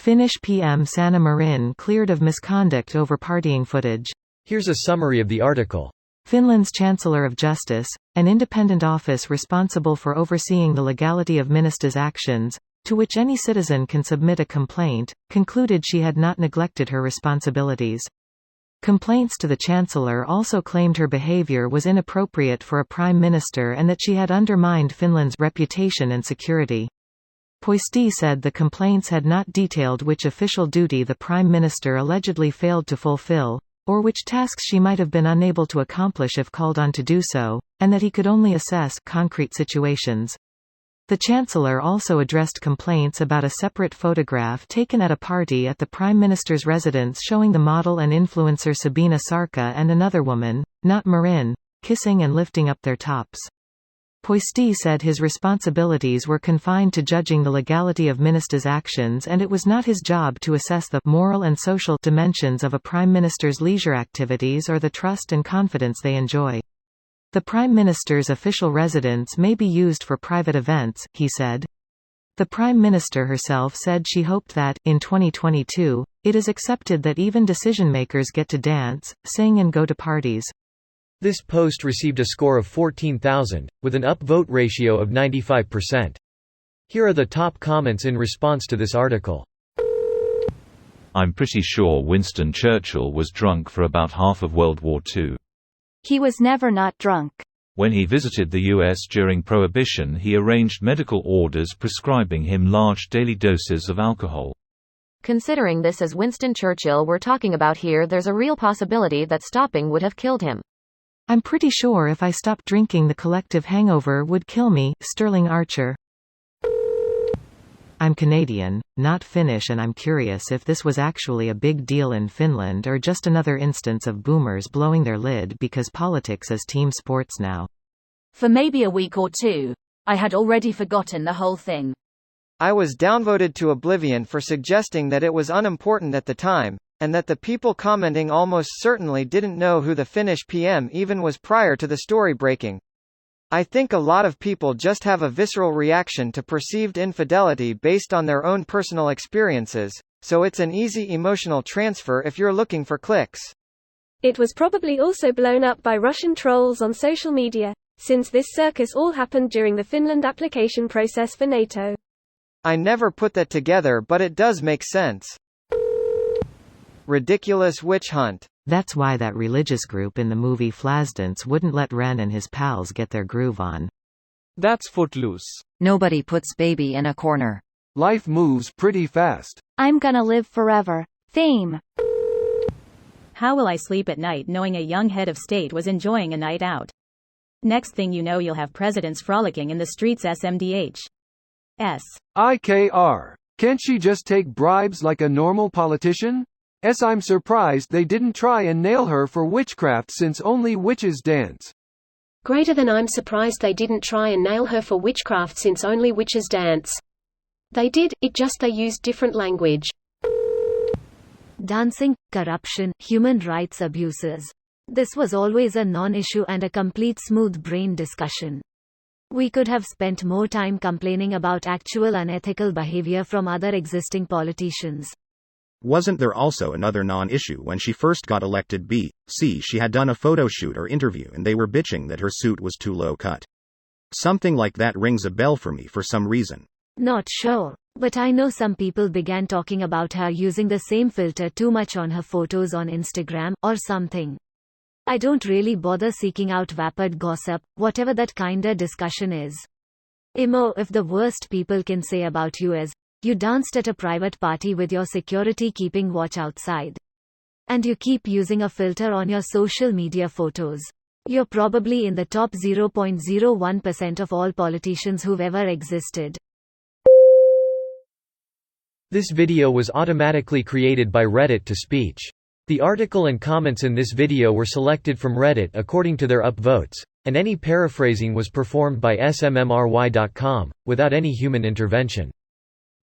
Finnish PM Sanna Marin cleared of misconduct over partying footage. Here's a summary of the article. Finland's Chancellor of Justice, an independent office responsible for overseeing the legality of ministers' actions, to which any citizen can submit a complaint, concluded she had not neglected her responsibilities. Complaints to the Chancellor also claimed her behaviour was inappropriate for a Prime Minister and that she had undermined Finland's reputation and security. Poisti said the complaints had not detailed which official duty the Prime Minister allegedly failed to fulfill, or which tasks she might have been unable to accomplish if called on to do so, and that he could only assess concrete situations. The Chancellor also addressed complaints about a separate photograph taken at a party at the Prime Minister's residence showing the model and influencer Sabina Sarka and another woman, not Marin, kissing and lifting up their tops. Poisti said his responsibilities were confined to judging the legality of ministers' actions and it was not his job to assess the moral and social dimensions of a Prime Minister's leisure activities or the trust and confidence they enjoy. The Prime Minister's official residence may be used for private events, he said. The Prime Minister herself said she hoped that, in 2022, it is accepted that even decision-makers get to dance, sing and go to parties. This post received a score of 14,000, with an upvote ratio of 95%. Here are the top comments in response to this article. I'm pretty sure Winston Churchill was drunk for about half of World War II. He was never not drunk. When he visited the US during Prohibition, he arranged medical orders prescribing him large daily doses of alcohol. Considering this is Winston Churchill we're talking about here, there's a real possibility that stopping would have killed him. I'm pretty sure if I stopped drinking the collective hangover would kill me. Sterling Archer. I'm Canadian, not Finnish, and I'm curious if this was actually a big deal in Finland or just another instance of boomers blowing their lid because politics is team sports now. For maybe a week or two. I had already forgotten the whole thing. I was downvoted to oblivion for suggesting that it was unimportant at the time, and that the people commenting almost certainly didn't know who the Finnish PM even was prior to the story breaking. I think a lot of people just have a visceral reaction to perceived infidelity based on their own personal experiences, so it's an easy emotional transfer if you're looking for clicks. It was probably also blown up by Russian trolls on social media, since this circus all happened during the Finland application process for NATO. I never put that together, but it does make sense. Ridiculous witch hunt. That's why that religious group in the movie Flashdance wouldn't let Ren and his pals get their groove on. That's Footloose. Nobody puts baby in a corner. Life moves pretty fast. I'm gonna live forever. Fame. How will I sleep at night knowing a young head of state was enjoying a night out? Next thing you know you'll have presidents frolicking in the streets. SMDH. IKR. Can't she just take bribes like a normal politician? I'm surprised they didn't try and nail her for witchcraft since only witches dance. Greater than I'm surprised they didn't try and nail her for witchcraft since only witches dance. They did, it just they used different language. Dancing, corruption, human rights abuses. This was always a non-issue and a complete smooth brain discussion. We could have spent more time complaining about actual unethical behavior from other existing politicians. Wasn't there also another non-issue when she first got elected? She had done a photo shoot or interview and they were bitching that her suit was too low cut. Something like that rings a bell for me for some reason. Not sure, but I know some people began talking about her using the same filter too much on her photos on Instagram, or something. I don't really bother seeking out vapid gossip, whatever that kinda discussion is. If the worst people can say about you is, you danced at a private party with your security keeping watch outside. And you keep using a filter on your social media photos. You're probably in the top 0.01% of all politicians who've ever existed. This video was automatically created by Reddit to speech. The article and comments in this video were selected from Reddit according to their upvotes, and any paraphrasing was performed by smmry.com, without any human intervention.